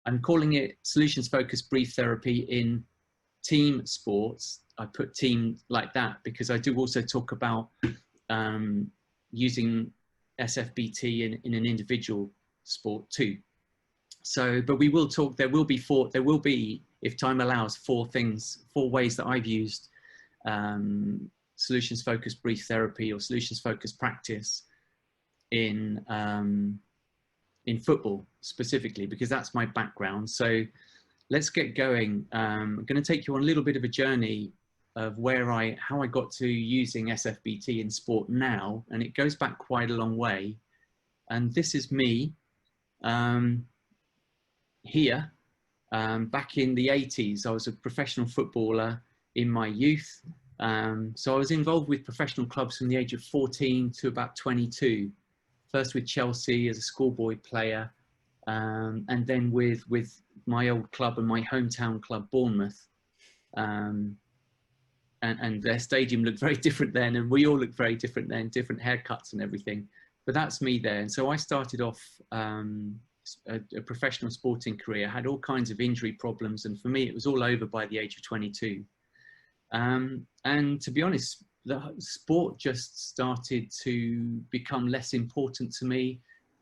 I'm calling it solutions-focused brief therapy in team sports. I put team like that because I do also talk about using SFBT in an individual sport too. So, but we will talk, there will be, if time allows, four ways that I've used solutions-focused brief therapy or solutions-focused practice in football specifically, because that's my background. So let's get going. I'm going to take you on a little bit of a journey of how I got to using SFBT in sport now, and it goes back quite a long way. And this is me here. Back in the 80s, I was a professional footballer in my youth. So I was involved with professional clubs from the age of 14 to about 22. First with Chelsea as a schoolboy player, and then with my old club and my hometown club, Bournemouth. And their stadium looked very different then, and we all looked very different then, different haircuts and everything. But that's me there. And so I started off a professional sporting career, had all kinds of injury problems, and for me it was all over by the age of 22. And to be honest, the sport just started to become less important to me.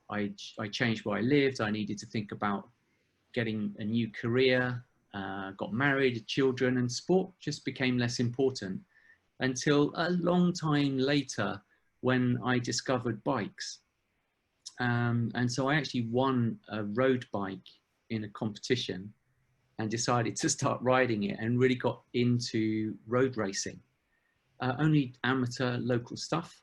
I changed where I lived. I needed to think about getting a new career, got married, children, and sport just became less important until a long time later when I discovered bikes. And so I actually won a road bike in a competition and decided to start riding it and really got into road racing. Only amateur local stuff,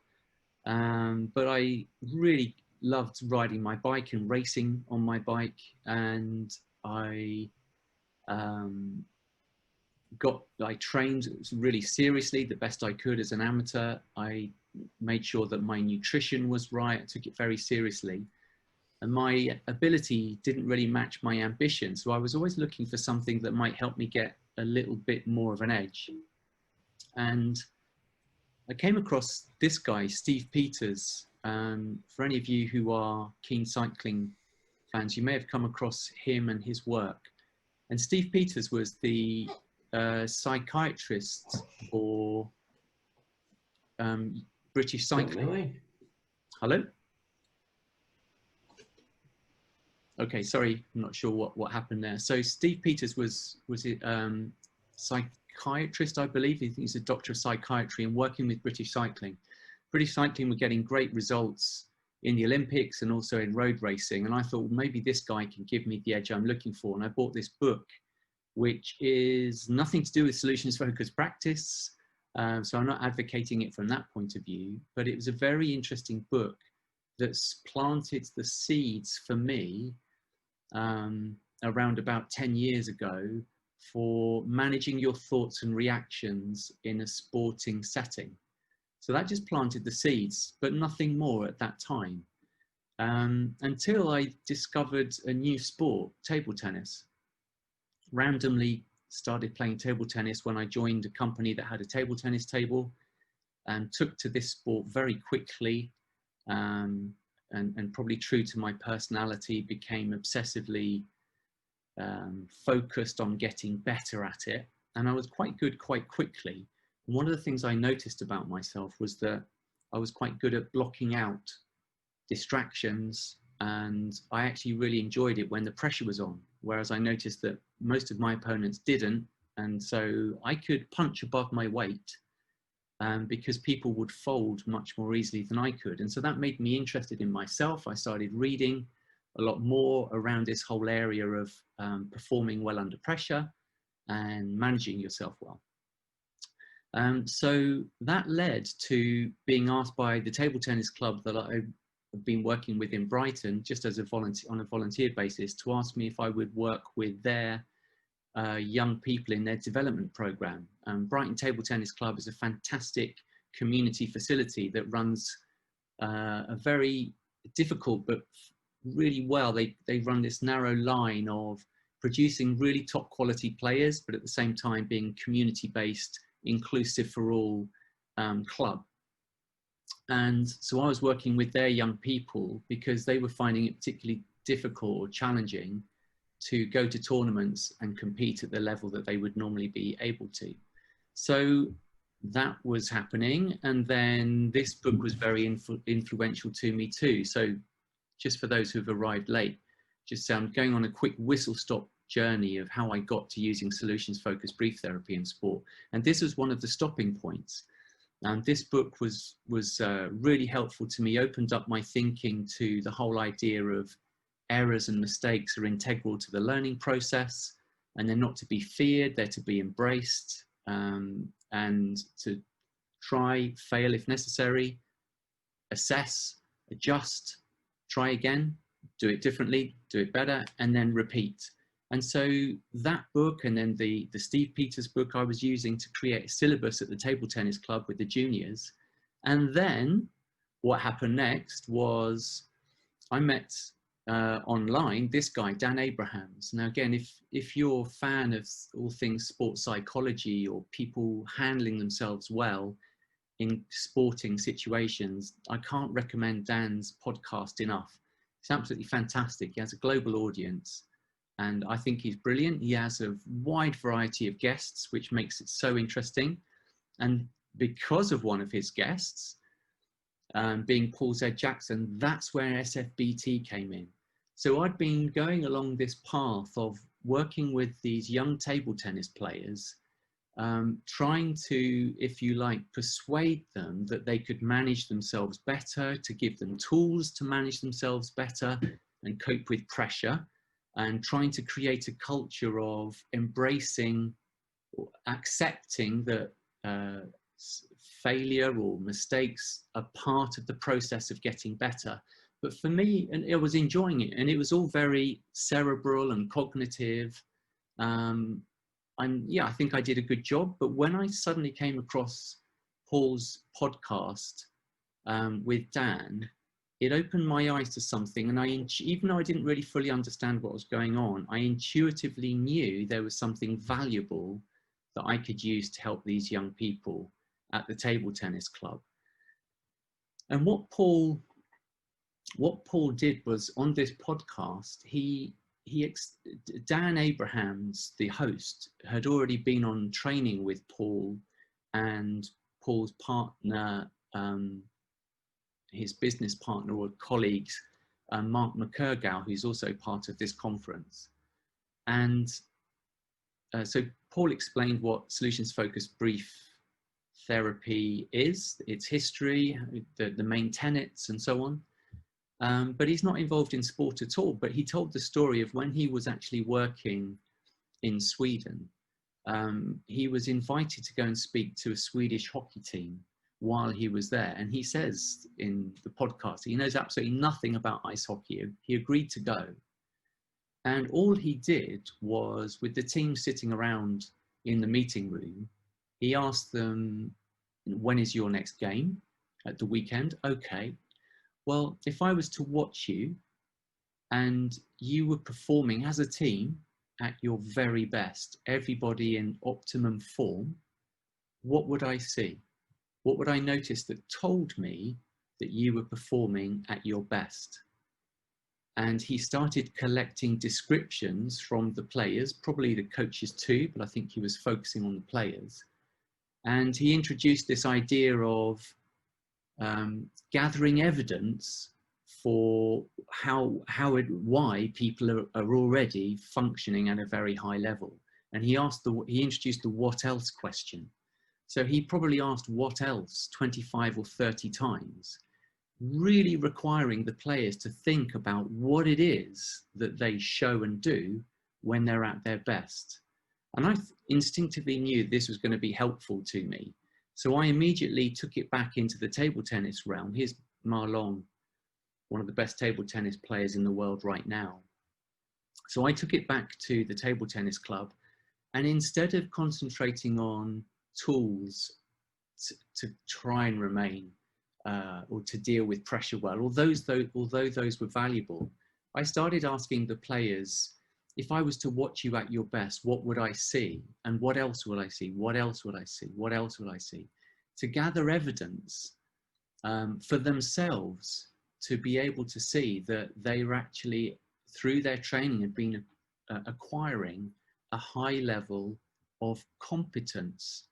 but I really loved riding my bike and racing on my bike, and I trained really seriously, the best I could as an amateur. I made sure that my nutrition was right. I took it very seriously, and my ability didn't really match my ambition, so I was always looking for something that might help me get a little bit more of an edge. And I came across this guy, Steve Peters. For any of you who are keen cycling fans, you may have come across him and his work. And Steve Peters was the psychiatrist for British cycling. Really? Hello? Okay, sorry, I'm not sure what happened there. So Steve Peters was it psychiatrist, I believe. He's a doctor of psychiatry and working with British cycling. British cycling were getting great results in the Olympics and also in road racing. And I thought, well, maybe this guy can give me the edge I'm looking for. And I bought this book, which is nothing to do with solutions-focused practice. So I'm not advocating it from that point of view, but it was a very interesting book that's planted the seeds for me around about 10 years ago for managing your thoughts and reactions in a sporting setting. So that just planted the seeds, but nothing more at that time, until I discovered a new sport, table tennis. Randomly started playing table tennis when I joined a company that had a table tennis table, and took to this sport very quickly, and probably true to my personality, became obsessively focused on getting better at it. And I was quite good quite quickly. And one of the things I noticed about myself was that I was quite good at blocking out distractions, and I actually really enjoyed it when the pressure was on, whereas I noticed that most of my opponents didn't. And so I could punch above my weight because people would fold much more easily than I could. And so that made me interested in myself. I started reading a lot more around this whole area of performing well under pressure and managing yourself well. So that led to being asked by the table tennis club that I've been working with in Brighton, just as a volunteer, on a volunteer basis, to ask me if I would work with their young people in their development program. Brighton Table Tennis Club is a fantastic community facility that runs a very difficult but really well. They run this narrow line of producing really top quality players, but at the same time being community based, inclusive for all club. And so I was working with their young people because they were finding it particularly difficult or challenging to go to tournaments and compete at the level that they would normally be able to. So that was happening. And then this book was very influential to me too. So just for those who've arrived late, just going on a quick whistle-stop journey of how I got to using solutions-focused brief therapy in sport. And this was one of the stopping points. And this book was really helpful to me, opened up my thinking to the whole idea of errors and mistakes are integral to the learning process, and they're not to be feared, they're to be embraced, and to try, fail if necessary, assess, adjust, try again, do it differently, do it better, and then repeat. And so that book, and then the Steve Peters book I was using to create a syllabus at the table tennis club with the juniors. And then what happened next was I met online this guy, Dan Abrahams. Now again, if you're a fan of all things sports psychology or people handling themselves well in sporting situations, I can't recommend Dan's podcast enough. It's absolutely fantastic. He has a global audience, and I think he's brilliant. He has a wide variety of guests, which makes it so interesting. And because of one of his guests, being Paul Z. Jackson, that's where SFBT came in. So I'd been going along this path of working with these young table tennis players, trying to, if you like, persuade them that they could manage themselves better, to give them tools to manage themselves better and cope with pressure, and trying to create a culture of embracing or accepting that failure or mistakes are part of the process of getting better. But for me, and I was enjoying it, and it was all very cerebral and cognitive. Yeah, I think I did a good job. But when I suddenly came across Paul's podcast with Dan, it opened my eyes to something. And even though I didn't really fully understand what was going on, I intuitively knew there was something valuable that I could use to help these young people at the table tennis club. And what Paul did was, on this podcast, Dan Abrahams, the host, had already been on training with Paul and Paul's partner, his business partner or colleagues, Mark McCurgow, who's also part of this conference. And so Paul explained what solutions-focused brief therapy is, its history, the main tenets, and so on. But he's not involved in sport at all. But he told the story of when he was actually working in Sweden. He was invited to go and speak to a Swedish hockey team while he was there. And he says in the podcast, he knows absolutely nothing about ice hockey. He agreed to go. And all he did was, with the team sitting around in the meeting room, he asked them, when is your next game? At the weekend? Okay. Well, if I was to watch you and you were performing as a team at your very best, everybody in optimum form, what would I see? What would I notice that told me that you were performing at your best? And he started collecting descriptions from the players, probably the coaches too, but I think he was focusing on the players. And he introduced this idea of gathering evidence for why people are already functioning at a very high level. And he introduced the what else question. So he probably asked what else 25 or 30 times, really requiring the players to think about what it is that they show and do when they're at their best. And I instinctively knew this was going to be helpful to me. So I immediately took it back into the table tennis realm. Here's Marlon, one of the best table tennis players in the world right now. So I took it back to the table tennis club, and instead of concentrating on tools to try and remain or to deal with pressure well, although those were valuable, I started asking the players, if I was to watch you at your best, what would I see? And what else would I see? What else would I see? What else would I see? To gather evidence for themselves, to be able to see that they were actually, through their training, had been acquiring a high level of competence.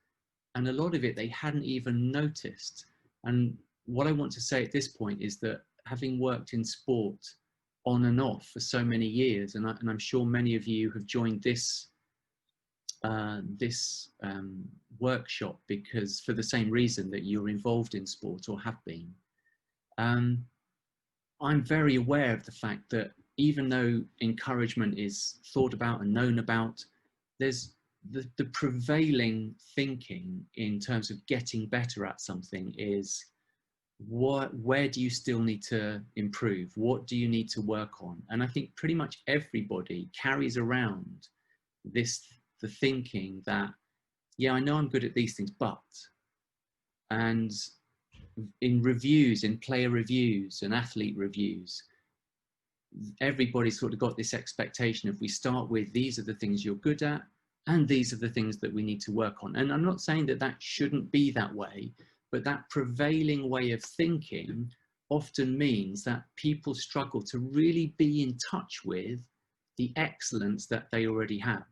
And a lot of it they hadn't even noticed. And what I want to say at this point is that having worked in sport on and off for so many years, and I'm sure many of you have joined this workshop because for the same reason that you're involved in sport or have been, I'm very aware of the fact that even though encouragement is thought about and known about, there's the prevailing thinking in terms of getting better at something is where do you still need to improve? What do you need to work on? And I think pretty much everybody carries around the thinking that, yeah, I know I'm good at these things, but, and in reviews, in player reviews and athlete reviews, everybody's sort of got this expectation if we start with these are the things you're good at and these are the things that we need to work on. And I'm not saying that that shouldn't be that way, but that prevailing way of thinking often means that people struggle to really be in touch with the excellence that they already have.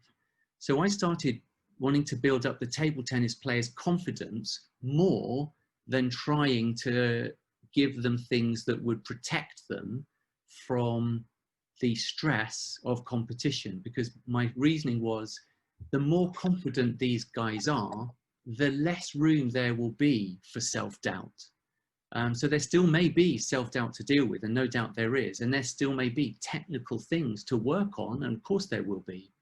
So I started wanting to build up the table tennis players' confidence more than trying to give them things that would protect them from the stress of competition, because my reasoning was the more confident these guys are, the less room there will be for self-doubt. So there still may be self-doubt to deal with, and no doubt there is, and there still may be technical things to work on, and of course there will be,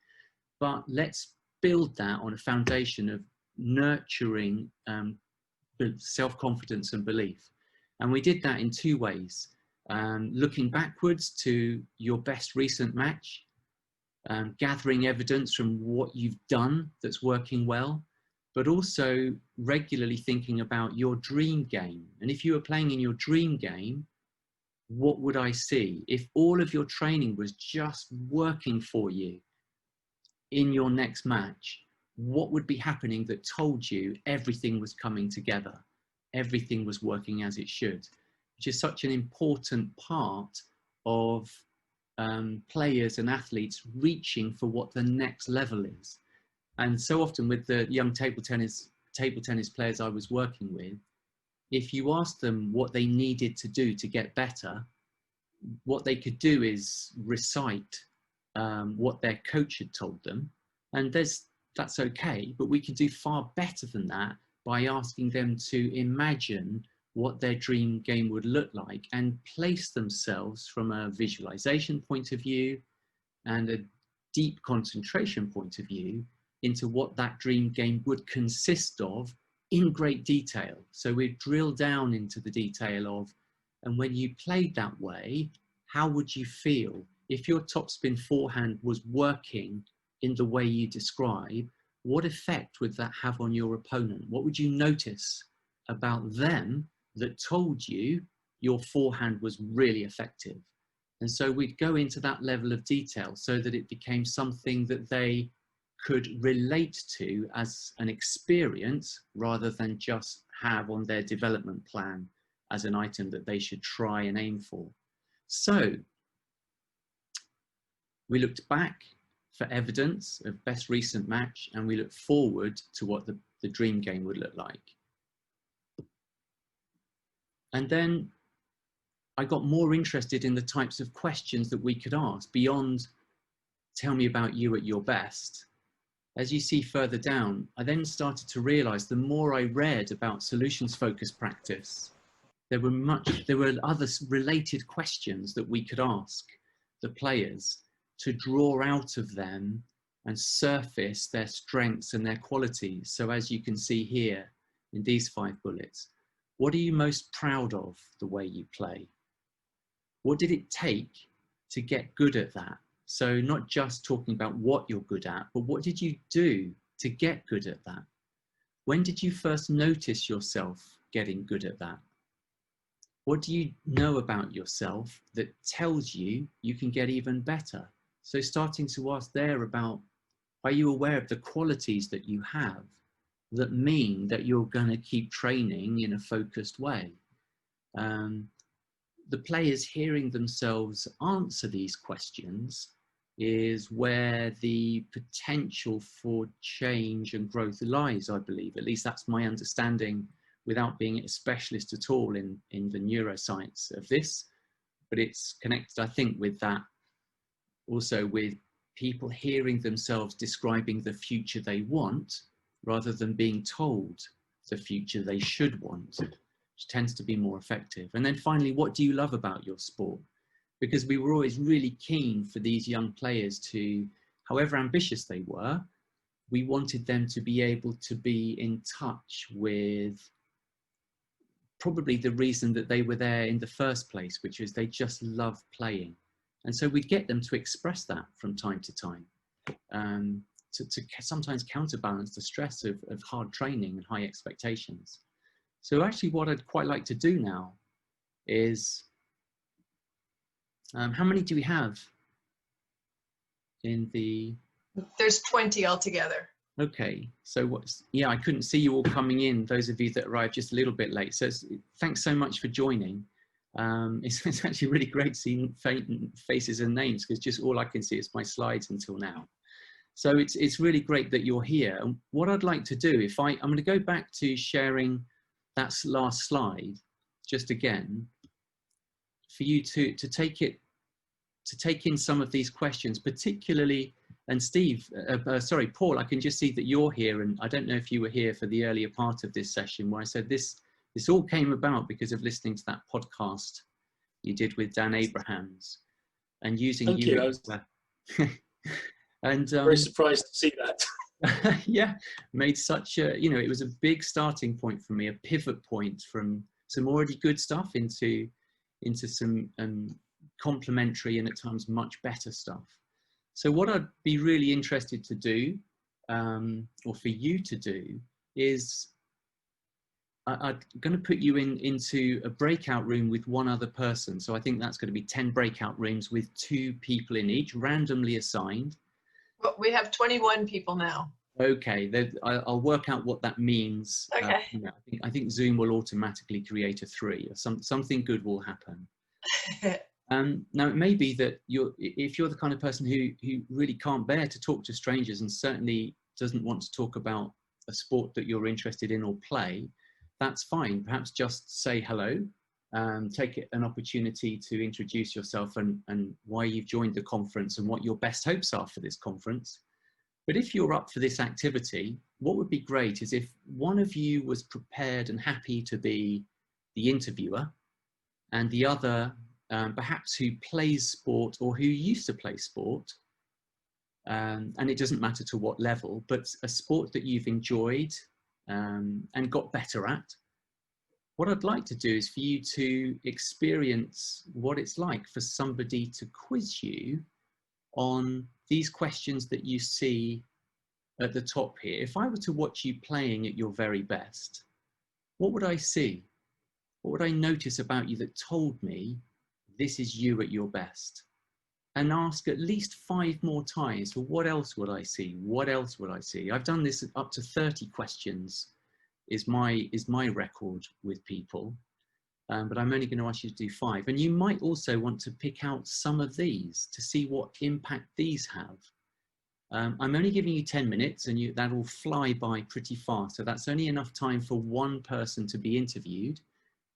but let's build that on a foundation of nurturing self-confidence and belief. And we did that in two ways. Looking backwards to your best recent match, gathering evidence from what you've done that's working well, but also regularly thinking about your dream game. And if you were playing in your dream game, what would I see? If all of your training was just working for you in your next match, what would be happening that told you everything was coming together, everything was working as it should, which is such an important part of players and athletes reaching for what the next level is. And so often with the young table tennis players I was working with, if you asked them what they needed to do to get better, what they could do is recite what their coach had told them. And that's okay, but we could do far better than that by asking them to imagine what their dream game would look like and place themselves from a visualization point of view and a deep concentration point of view into what that dream game would consist of in great detail. So we drill down into the detail of, and when you played that way, how would you feel? If your topspin forehand was working in the way you describe, what effect would that have on your opponent? What would you notice about them that told you your forehand was really effective? And so we'd go into that level of detail so that it became something that they could relate to as an experience rather than just have on their development plan as an item that they should try and aim for. So we looked back for evidence of best recent match, and we looked forward to what the dream game would look like. And then I got more interested in the types of questions that we could ask beyond tell me about you at your best. As you see further down, I then started to realize the more I read about solutions-focused practice, there were other related questions that we could ask the players to draw out of them and surface their strengths and their qualities. So as you can see here in these 5 bullets, what are you most proud of the way you play? What did it take to get good at that? So not just talking about what you're good at, but what did you do to get good at that? When did you first notice yourself getting good at that? What do you know about yourself that tells you you can get even better? So starting to ask there about, are you aware of the qualities that you have that mean that you're going to keep training in a focused way? The players hearing themselves answer these questions is where the potential for change and growth lies, I believe. At least that's my understanding, without being a specialist at all in the neuroscience of this. But it's connected, I think, with that, also with people hearing themselves describing the future they want, rather than being told the future they should want, which tends to be more effective. And then finally, what do you love about your sport? Because we were always really keen for these young players to, however ambitious they were, we wanted them to be able to be in touch with probably the reason that they were there in the first place, which is they just love playing. And so we'd get them to express that from time to time, to sometimes counterbalance the stress of hard training and high expectations. So actually what I'd quite like to do now is, how many do we have in the... There's 20 altogether. Okay, so yeah, I couldn't see you all coming in, those of you that arrived just a little bit late. So thanks so much for joining. It's actually really great seeing faces and names, because just all I can see is my slides until now. So it's really great that you're here. And what I'd like to do, I'm going to go back to sharing that last slide just again, for you to take in some of these questions, particularly. And Steve, sorry, Paul, I can just see that you're here, and I don't know if you were here for the earlier part of this session where I said this all came about because of listening to that podcast you did with Dan Abrahams and using Thank you. I was and very surprised to see that. yeah, made such a, it was a big starting point for me, a pivot point from some already good stuff into some complementary and at times much better stuff. So what I'd be really interested to do, or for you to do, is I'm going to put you into a breakout room with one other person. So I think that's going to be 10 breakout rooms with 2 people in each, randomly assigned. Well, we have 21 people now. Okay, I'll work out what that means. Okay. I think Zoom will automatically create a 3, or something good will happen. Now, it may be that if you're the kind of person who really can't bear to talk to strangers and certainly doesn't want to talk about a sport that you're interested in or play, that's fine. Perhaps just say hello, take it an opportunity to introduce yourself and why you've joined the conference and what your best hopes are for this conference. But if you're up for this activity, what would be great is if one of you was prepared and happy to be the interviewer, and the other perhaps who plays sport or who used to play sport, and it doesn't matter to what level, but a sport that you've enjoyed and got better at. What I'd like to do is for you to experience what it's like for somebody to quiz you on these questions that you see at the top here. If I were to watch you playing at your very best, what would I see? What would I notice about you that told me this is you at your best? And ask at least 5 more times, well, what else would I see? What else would I see? I've done this up to 30 questions is my record with people, but I'm only going to ask you to do 5. And you might also want to pick out some of these to see what impact these have. I'm only giving you 10 minutes and that will fly by pretty fast. So that's only enough time for one person to be interviewed.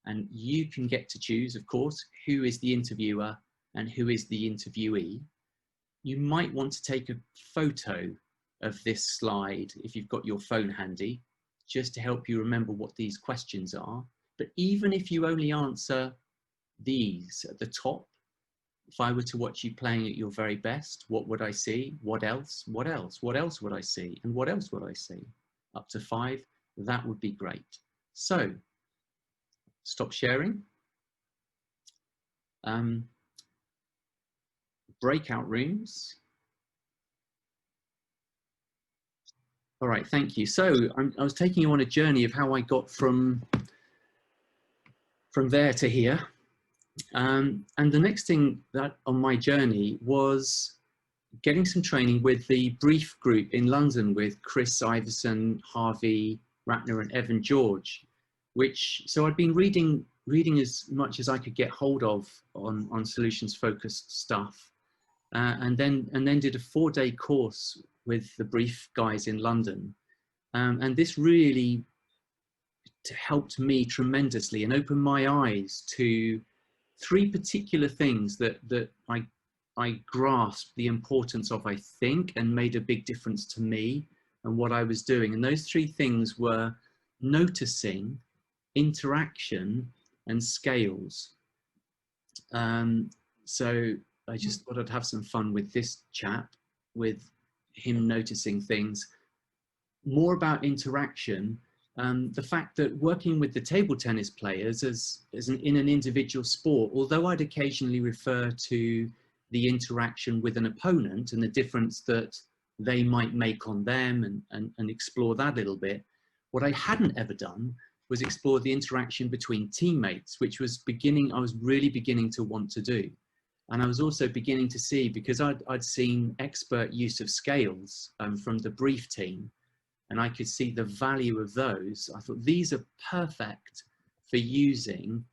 And you can get to choose, of course, who is the interviewer and who is the interviewee. You might want to take a photo of this slide if you've got your phone handy, just to help you remember what these questions are. But even if you only answer these at the top, if I were to watch you playing at your very best, what would I see? What else? What else? What else would I see? And what else would I see? Up to 5, that would be great. So, stop sharing. Breakout rooms. All right, thank you. So I was taking you on a journey of how I got from there to here. And the next thing that on my journey was getting some training with the Brief group in London with Chris Iverson, Harvey Ratner and Evan George, so I'd been reading as much as I could get hold of on solutions focused stuff. and then did a 4-day course with the Brief guys in London. And this really helped me tremendously and opened my eyes to 3 particular things that I grasped the importance of, I think, and made a big difference to me and what I was doing. And those 3 things were noticing, interaction, and scales. So I just thought I'd have some fun with this chap, with him noticing things. More about interaction. The fact that working with the table tennis players in an individual sport, although I'd occasionally refer to the interaction with an opponent and the difference that they might make on them and explore that a little bit, what I hadn't ever done was explore the interaction between teammates, which I was really beginning to want to do. And I was also beginning to see, because I'd seen expert use of scales from the Brief team, and I could see the value of those. I thought these are perfect for using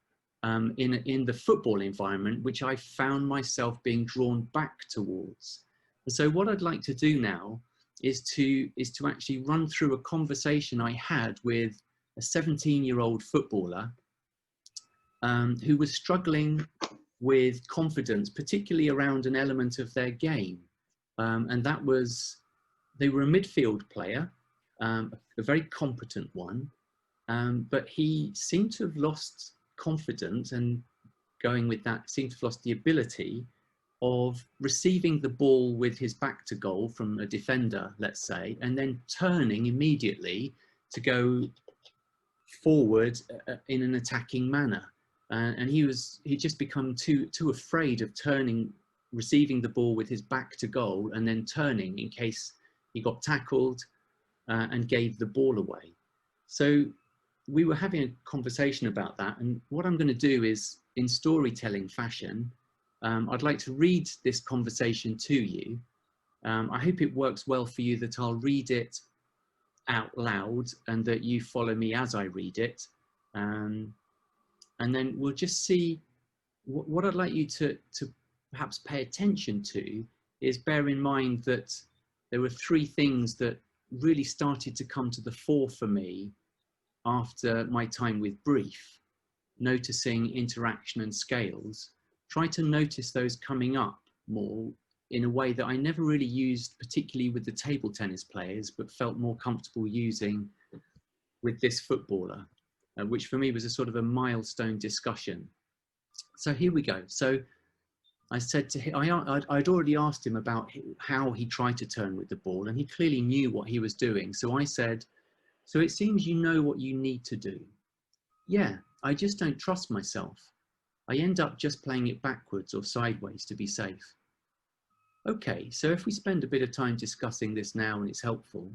in the football environment, which I found myself being drawn back towards. And so what I'd like to do now is to actually run through a conversation I had with a 17-year-old footballer who was struggling with confidence, particularly around an element of their game. And that was, they were a midfield player, a very competent one, but he seemed to have lost confidence, and going with that, seemed to have lost the ability of receiving the ball with his back to goal from a defender, let's say, and then turning immediately to go forward in an attacking manner. And he'd just become too afraid of receiving the ball with his back to goal and then turning in case he got tackled and gave the ball away. So we were having a conversation about that. And what I'm going to do is, in storytelling fashion, I'd like to read this conversation to you. I hope it works well for you that I'll read it out loud and that you follow me as I read it. And then we'll just see what I'd like you to perhaps pay attention to is bear in mind that there were 3 things that really started to come to the fore for me after my time with Brief: noticing, interaction, and scales. Try to notice those coming up more in a way that I never really used, particularly with the table tennis players, but felt more comfortable using with this footballer, which for me was a sort of a milestone discussion. So here we go. So I said to him, I'd already asked him about how he tried to turn with the ball, and he clearly knew what he was doing. So I said, so it seems you know what you need to do. Yeah, I just don't trust myself. I end up just playing it backwards or sideways to be safe. Okay, so if we spend a bit of time discussing this now and it's helpful,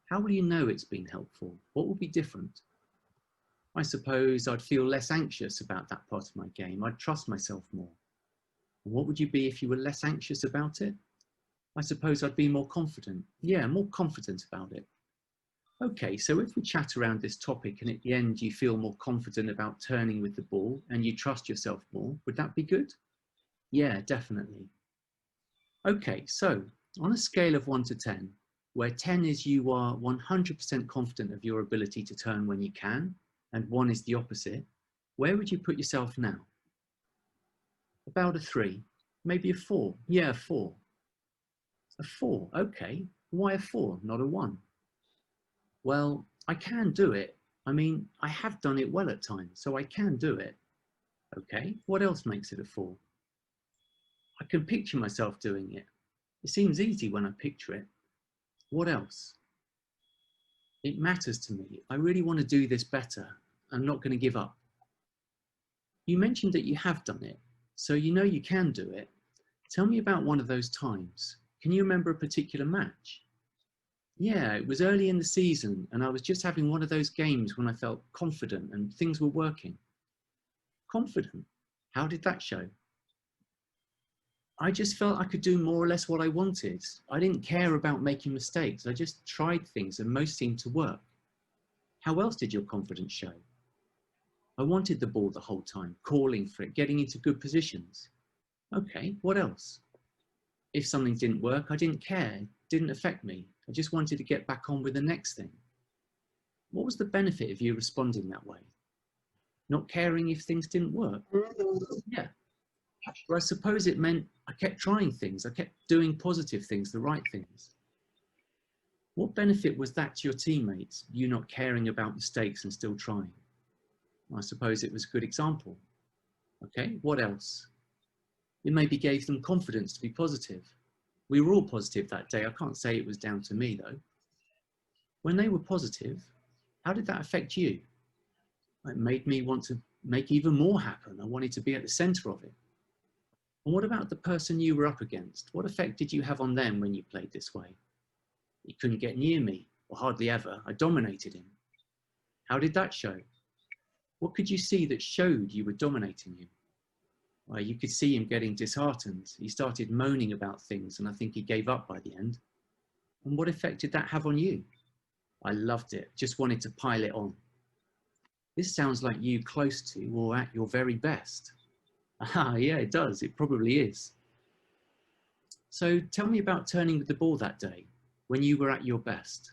how will you know it's been helpful? What will be different? I suppose I'd feel less anxious about that part of my game. I'd trust myself more. And what would you be if you were less anxious about it? I suppose I'd be more confident. Yeah, more confident about it. Okay, so if we chat around this topic and at the end you feel more confident about turning with the ball and you trust yourself more, would that be good? Yeah, definitely. Okay, so on a scale of 1 to 10, where 10 is you are 100% confident of your ability to turn when you can, and 1 is the opposite, where would you put yourself now? About a 3, maybe a 4. Yeah, a 4. A 4, okay. Why a 4, not a 1? Well, I can do it. I mean, I have done it well at times, so I can do it. Okay, what else makes it a 4? I can picture myself doing it. It seems easy when I picture it. What else? It matters to me. I really want to do this better. I'm not going to give up. You mentioned that you have done it, so you know you can do it. Tell me about one of those times. Can you remember a particular match? Yeah, it was early in the season and I was just having one of those games when I felt confident and things were working. Confident? How did that show? I just felt I could do more or less what I wanted. I didn't care about making mistakes. I just tried things and most seemed to work. How else did your confidence show? I wanted the ball the whole time, calling for it, getting into good positions. Okay, what else? if something didn't work, I didn't care. It didn't affect me. I just wanted to get back on with the next thing. What was the benefit of you responding that way? Not caring if things didn't work? Yeah. But I suppose it meant I kept trying things. I kept doing positive things, the right things. What benefit was that to your teammates, you not caring about mistakes and still trying? I suppose it was a good example. Okay, what else? It maybe gave them confidence to be positive. We were all positive that day. I can't say it was down to me though. When they were positive, how did that affect you? It made me want to make even more happen. I wanted to be at the center of it. And what about the person you were up against? What effect did you have on them when you played this way? He couldn't get near me, or hardly ever. I dominated him. How did that show? What could you see that showed you were dominating him? Well, you could see him getting disheartened. He started moaning about things, and I think he gave up by the end. And what effect did that have on you? I loved it, just wanted to pile it on. This sounds like you close to or at your very best. Ah, yeah, it does. It probably is. So tell me about turning the ball that day when you were at your best.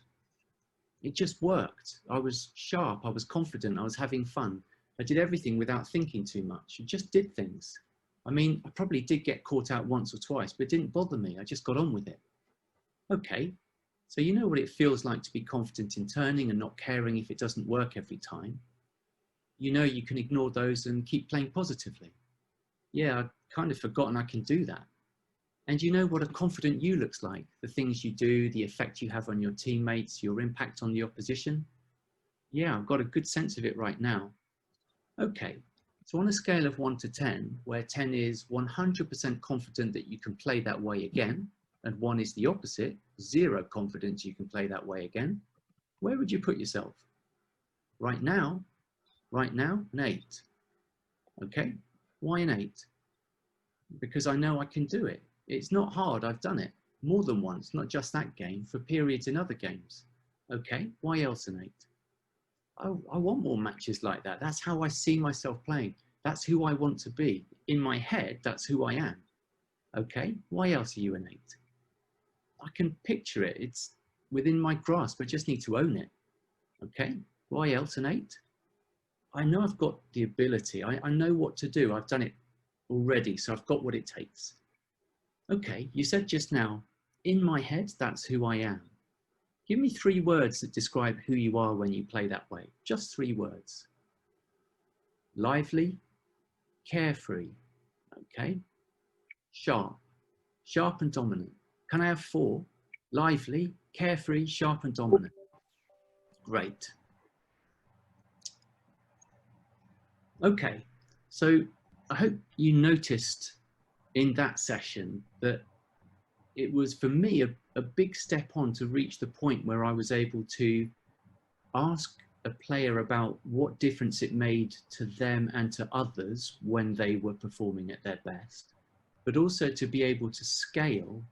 It just worked. I was sharp. I was confident. I was having fun. I did everything without thinking too much. I just did things. I mean, I probably did get caught out once or twice, but it didn't bother me. I just got on with it. Okay, so you know what it feels like to be confident in turning and not caring if it doesn't work every time. You know you can ignore those and keep playing positively. Yeah, I'd kind of forgotten I can do that. And you know what a confident you looks like, the things you do, the effect you have on your teammates, your impact on the opposition. Yeah, I've got a good sense of it right now. Okay, so on a scale of 1 to 10, where 10 is 100% confident that you can play that way again, and 1 is the opposite, 0 confidence you can play that way again, where would you put yourself? Right now, an 8. Okay, why an 8? Because I know I can do it. It's not hard, I've done it more than once, not just that game, for periods in other games. Okay, why else an 8? I want more matches like that. That's how I see myself playing. That's who I want to be. In my head, that's who I am. Okay, why else are you an 8? I can picture it. It's within my grasp. I just need to own it. Okay, why else an 8? I know I've got the ability. I know what to do. I've done it already, so I've got what it takes. Okay, you said just now, in my head, that's who I am. Give me 3 words that describe who you are when you play that way. Just 3 words. Lively, carefree, okay? Sharp, sharp and dominant. Can I have 4? Lively, carefree, sharp and dominant. Great. Okay, so I hope you noticed in that session that it was for me a big step on to reach the point where I was able to ask a player about what difference it made to them and to others when they were performing at their best, but also to be able to scale,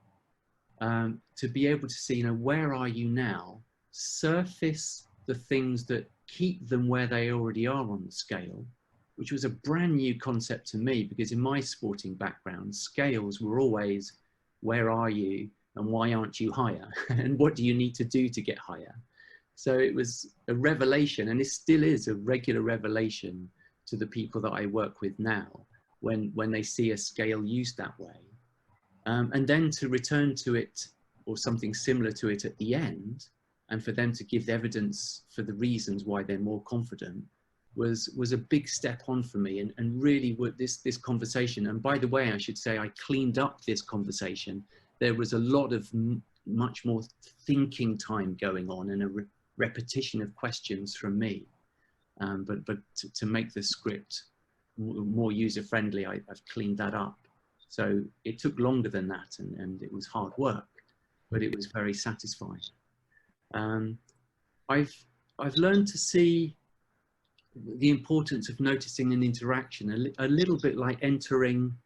to be able to see, you know, where are you now, surface the things that keep them where they already are on the scale, which was a brand new concept to me, because in my sporting background, scales were always, where are you and why aren't you higher? And what do you need to do to get higher? So it was a revelation, and it still is a regular revelation to the people that I work with now, when they see a scale used that way. And then to return to it or something similar to it at the end, and for them to give evidence for the reasons why they're more confident, was a big step on for me, and really what this conversation, and by the way, I should say I cleaned up this conversation. There was a lot of much more thinking time going on, and a repetition of questions from me, but to make the script more user-friendly, I've cleaned that up. So it took longer than that, and it was hard work, but it was very satisfying. I've learned to see the importance of noticing an interaction, a little bit like entering,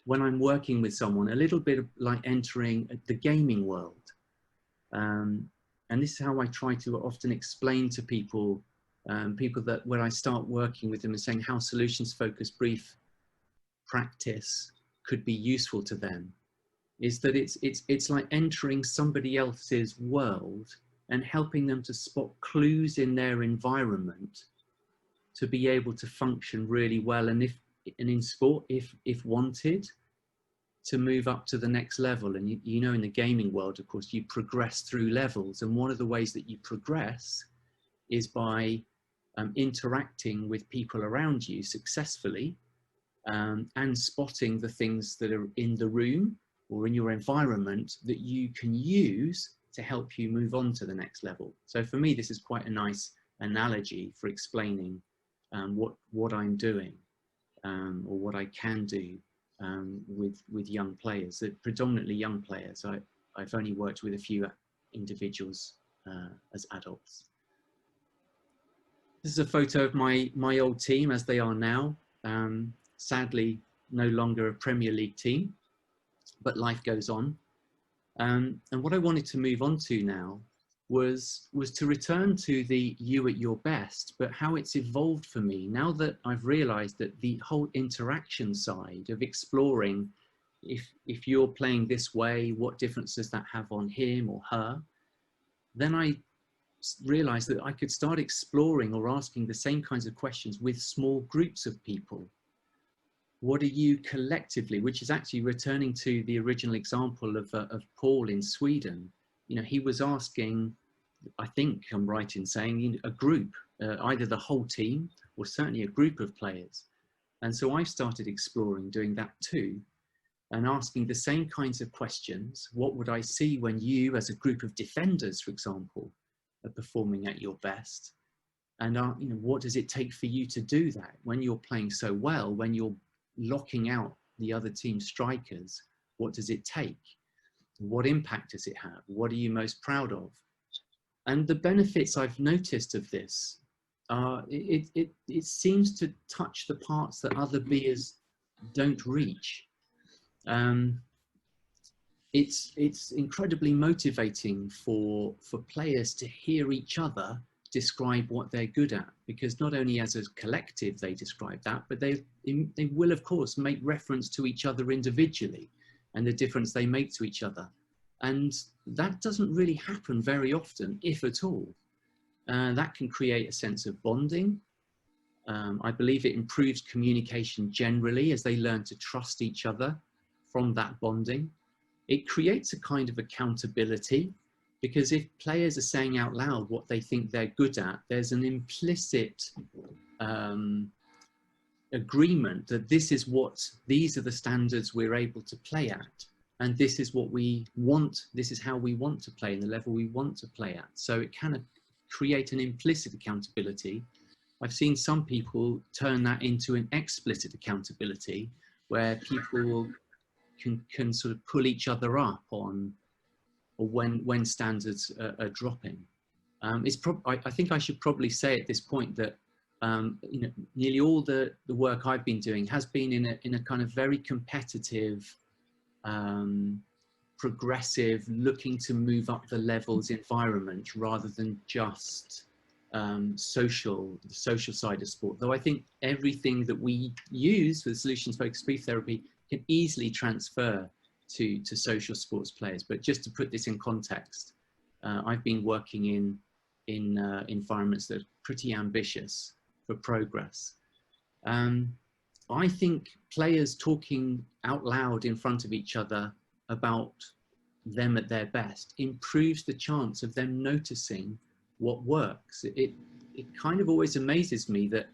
when I'm working with someone, a little bit like entering the gaming world. And this is how I try to often explain to people, that when I start working with them and saying how solutions-focused brief practice could be useful to them, is that it's like entering somebody else's world and helping them to spot clues in their environment to be able to function really well. And in sport, if wanted, to move up to the next level. And you know, in the gaming world, of course, you progress through levels. And one of the ways that you progress is by interacting with people around you successfully, and spotting the things that are in the room or in your environment that you can use to help you move on to the next level. So for me, this is quite a nice analogy for explaining what I'm doing, or what I can do with young players, predominantly young players. I've only worked with a few individuals as adults. This is a photo of my old team as they are now. Sadly, no longer a Premier League team, but life goes on. And what I wanted to move on to now was to return to the you at your best, but how it's evolved for me now that I've realized that the whole interaction side of exploring, if you're playing this way, what difference does that have on him or her? Then I realized that I could start exploring or asking the same kinds of questions with small groups of people. What are you collectively, which is actually returning to the original example of Paul in Sweden. You know, he was asking, I think I'm right in saying, a group, either the whole team or certainly a group of players. And so I started exploring doing that too, and asking the same kinds of questions. What would I see when you, as a group of defenders, for example, are performing at your best? And you know, what does it take for you to do that when you're playing so well, when you're locking out the other team's strikers? What does it take? What impact does it have? What are you most proud of? And the benefits I've noticed of this are, it seems to touch the parts that other beers don't reach. It's incredibly motivating for players to hear each other describe what they're good at, because not only as a collective they describe that, but they will of course make reference to each other individually and the difference they make to each other. And that doesn't really happen very often, if at all. That can create a sense of bonding. I believe it improves communication generally as they learn to trust each other from that bonding. It creates a kind of accountability, because if players are saying out loud what they think they're good at, there's an implicit agreement that these are the standards we're able to play at, and this is what we want, this is how we want to play and the level we want to play at. So it can create an implicit accountability. I've seen some people turn that into an explicit accountability, where people can sort of pull each other up on, or when standards are dropping. I think I should probably say at this point that you know, nearly all the work I've been doing has been in a kind of very competitive, progressive, looking to move up the levels environment, rather than just the social side of sport. Though I think everything that we use for the solutions-focused brief therapy can easily transfer to social sports players. But just to put this in context, I've been working in environments that are pretty ambitious for progress. I think players talking out loud in front of each other about them at their best improves the chance of them noticing what works. It kind of always amazes me that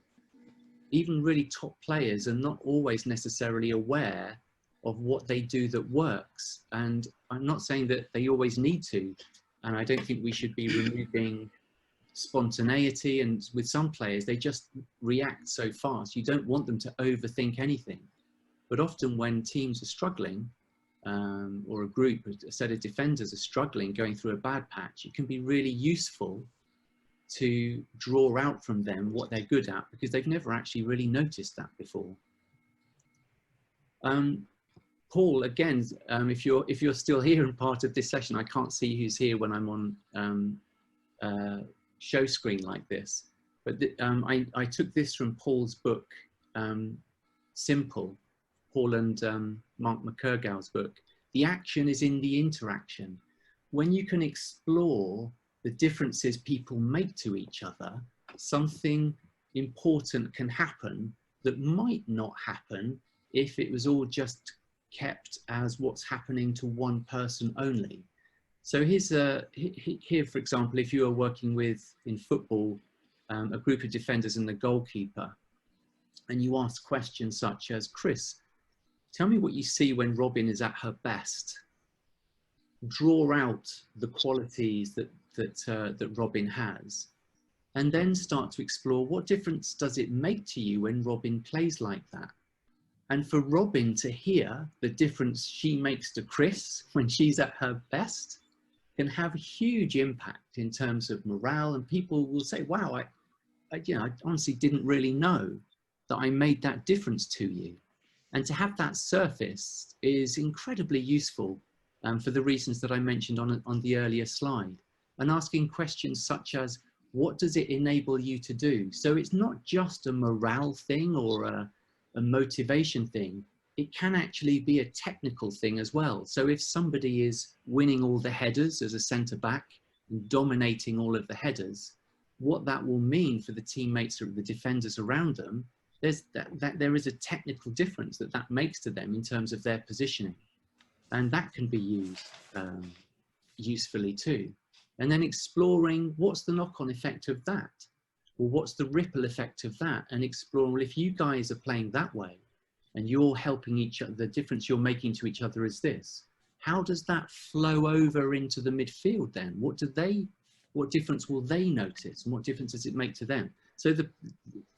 even really top players are not always necessarily aware of what they do that works. And I'm not saying that they always need to, and I don't think we should be removing spontaneity. And with some players, they just react so fast. You don't want them to overthink anything. But often when teams are struggling, or a group, a set of defenders are struggling, going through a bad patch, it can be really useful to draw out from them what they're good at, because they've never actually really noticed that before. Paul, again, if you're still here and part of this session, I can't see who's here when I'm on show screen like this, but I took this from Paul's book, Simple, Paul and Mark McCurgow's book, The action is in the interaction. When you can explore the differences people make to each other, something important can happen that might not happen if it was all just kept as what's happening to one person only. So here, for example, if you are working with, in football, a group of defenders and the goalkeeper, and you ask questions such as, Chris, tell me what you see when Robin is at her best. Draw out the qualities that Robin has, and then start to explore what difference does it make to you when Robin plays like that. And for Robin to hear the difference she makes to Chris when she's at her best can have a huge impact in terms of morale, and people will say, wow, I honestly didn't really know that I made that difference to you. And to have that surface is incredibly useful for the reasons that I mentioned on the earlier slide. And asking questions such as, what does it enable you to do? So it's not just a morale thing or a motivation thing. It can actually be a technical thing as well. So if somebody is winning all the headers as a centre back and dominating all of the headers, what that will mean for the teammates or the defenders around them, there is a technical difference that makes to them in terms of their positioning. And that can be used usefully too. And then exploring what's the knock-on effect of that? Or what's the ripple effect of that? And exploring, well, if you guys are playing that way and you're helping each other, the difference you're making to each other is this. How does that flow over into the midfield then? What difference will they notice? And what difference does it make to them? So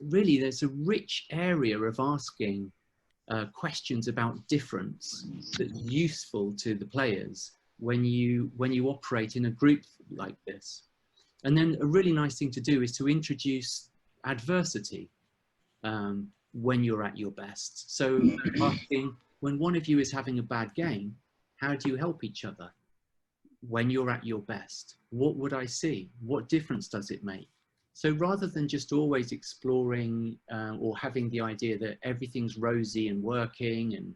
really there's a rich area of asking questions about difference that's useful to the players when you operate in a group like this. And then a really nice thing to do is to introduce adversity when you're at your best. So asking, when one of you is having a bad game, how do you help each other? When you're at your best, what would I see? What difference does it make? So rather than just always exploring or having the idea that everything's rosy and working and,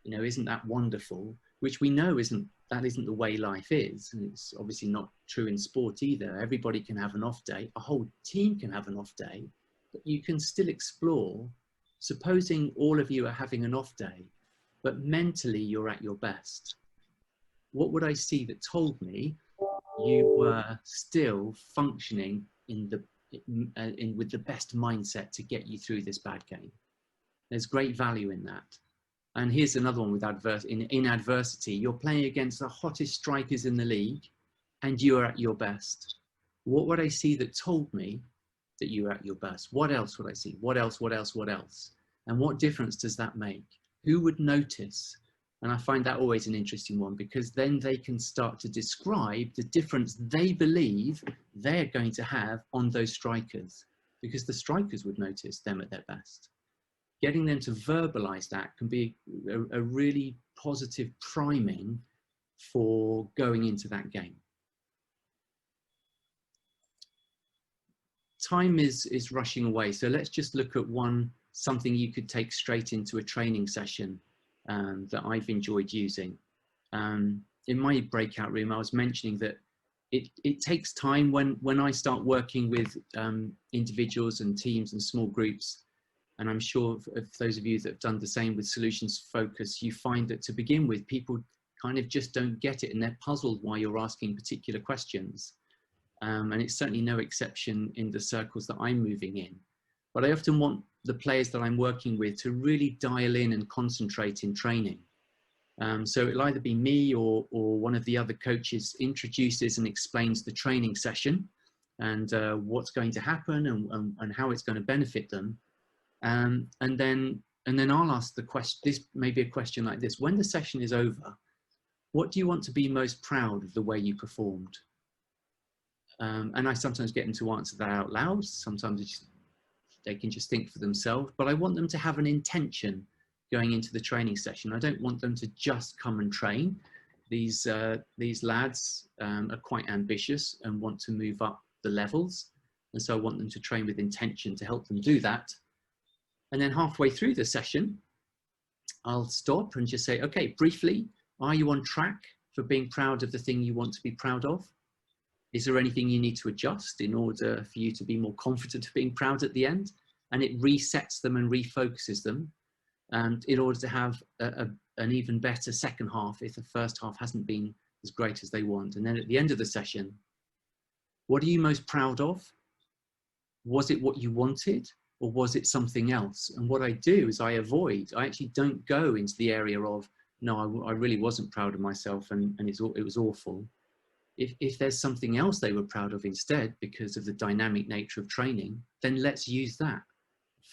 isn't that wonderful, which we know isn't the way life is. And it's obviously not true in sport either. Everybody can have an off day. A whole team can have an off day, but you can still explore. Supposing all of you are having an off day, but mentally you're at your best. What would I see that told me you were still functioning with the best mindset to get you through this bad game? There's great value in that. And here's another one with in adversity. You're playing against the hottest strikers in the league and you are at your best. What would I see that told me that you were at your best? What else would I see? What else, what else, what else? And what difference does that make? Who would notice? And I find that always an interesting one, because then they can start to describe the difference they believe they're going to have on those strikers, because the strikers would notice them at their best. Getting them to verbalize that can be a really positive priming for going into that game. Time is rushing away, so let's just look at something you could take straight into a training session that I've enjoyed using. In my breakout room, I was mentioning that it takes time when I start working with individuals and teams and small groups. And I'm sure if those of you that have done the same with solutions focus, you find that to begin with, people kind of just don't get it and they're puzzled why you're asking particular questions. And it's certainly no exception in the circles that I'm moving in. But I often want the players that I'm working with to really dial in and concentrate in training. So it'll either be me or one of the other coaches introduces and explains the training session and what's going to happen and how it's going to benefit them. And then I'll ask the question, this may be a question like this: when the session is over, what do you want to be most proud of the way you performed? And I sometimes get them to answer that out loud. Sometimes they can just think for themselves, but I want them to have an intention going into the training session. I don't want them to just come and train. These lads are quite ambitious and want to move up the levels. And so I want them to train with intention to help them do that. And then halfway through the session, I'll stop and just say, okay, briefly, Are you on track for being proud of the thing you want to be proud of? Is there anything you need to adjust in order for you to be more confident of being proud at the end? And it resets them and refocuses them, and in order to have an even better second half if the first half hasn't been as great as they want. And then at the end of the session, what are you most proud of? Was it what you wanted, or was it something else? And what I do is I actually don't go into the area of, no, I really wasn't proud of myself and it was awful. If there's something else they were proud of instead because of the dynamic nature of training, then let's use that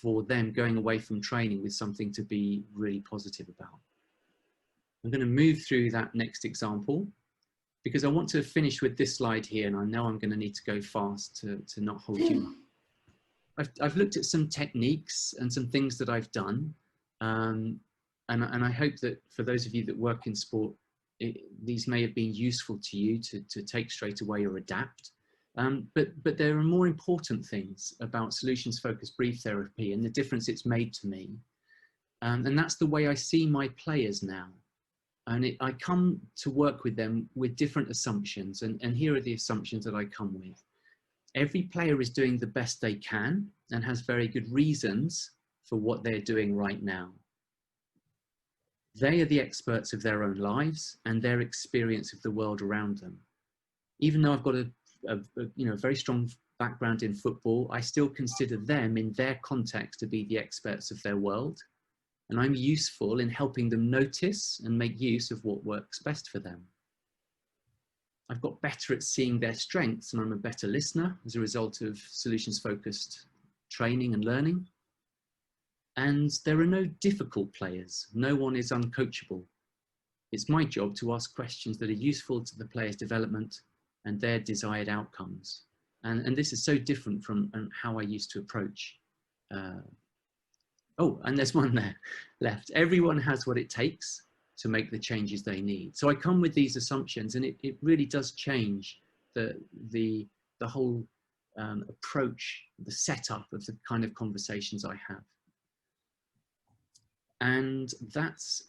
for them going away from training with something to be really positive about. I'm going to move through that next example because I want to finish with this slide here, and I know I'm going to need to go fast to not hold you up. I've looked at some techniques and some things that I've done, and I hope that for those of you that work in sport, these may have been useful to you to take straight away or adapt. But there are more important things about solutions-focused brief therapy and the difference it's made to me. And that's the way I see my players now. And I come to work with them with different assumptions. And here are the assumptions that I come with. Every player is doing the best they can and has very good reasons for what they're doing right now. They are the experts of their own lives and their experience of the world around them. Even though I've got a very strong background in football, I still consider them in their context to be the experts of their world. And I'm useful in helping them notice and make use of what works best for them. I've got better at seeing their strengths, and I'm a better listener as a result of solutions-focused training and learning. And there are no difficult players. No one is uncoachable. It's my job to ask questions that are useful to the player's development and their desired outcomes. And this is so different from how I used to approach. Oh, and there's one there left. Everyone has what it takes to make the changes they need. So I come with these assumptions, and it really does change the whole approach, the setup of the kind of conversations I have. And that's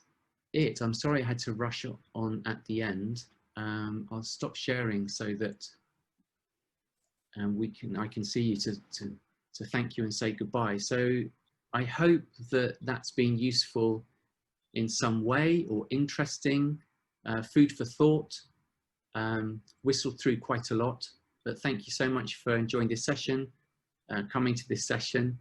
it. I'm sorry I had to rush on at the end. I'll stop sharing so that I can see you to thank you and say goodbye. So I hope that that's been useful in some way or interesting, food for thought, whistled through quite a lot. But thank you so much for enjoying this session, coming to this session.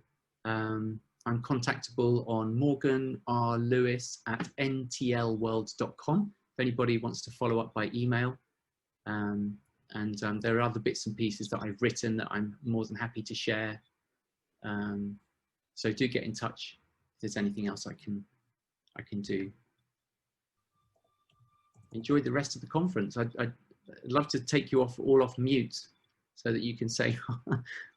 I'm contactable on morganrlewis@ntlworld.com if anybody wants to follow up by email. There are other bits and pieces that I've written that I'm more than happy to share. So do get in touch if there's anything else I can do. Enjoy the rest of the conference. I'd love to take you all off mute so that you can say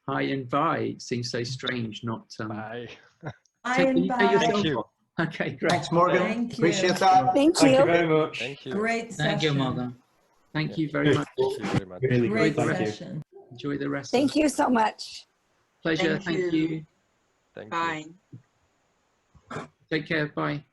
hi and bye. It seems so strange not Bye. Hi and bye. Thank you. Okay, great. Thanks, Morgan. Thank you. Appreciate that. Thank Thank you you. very much. Thank you. Great session. Thank you, Morgan. Thank you very much. Thank you very much. Really Great good. Thank you. session. Enjoy the rest. Thank you so much. Pleasure. Thank you. Thank you. Bye. Take care. Bye.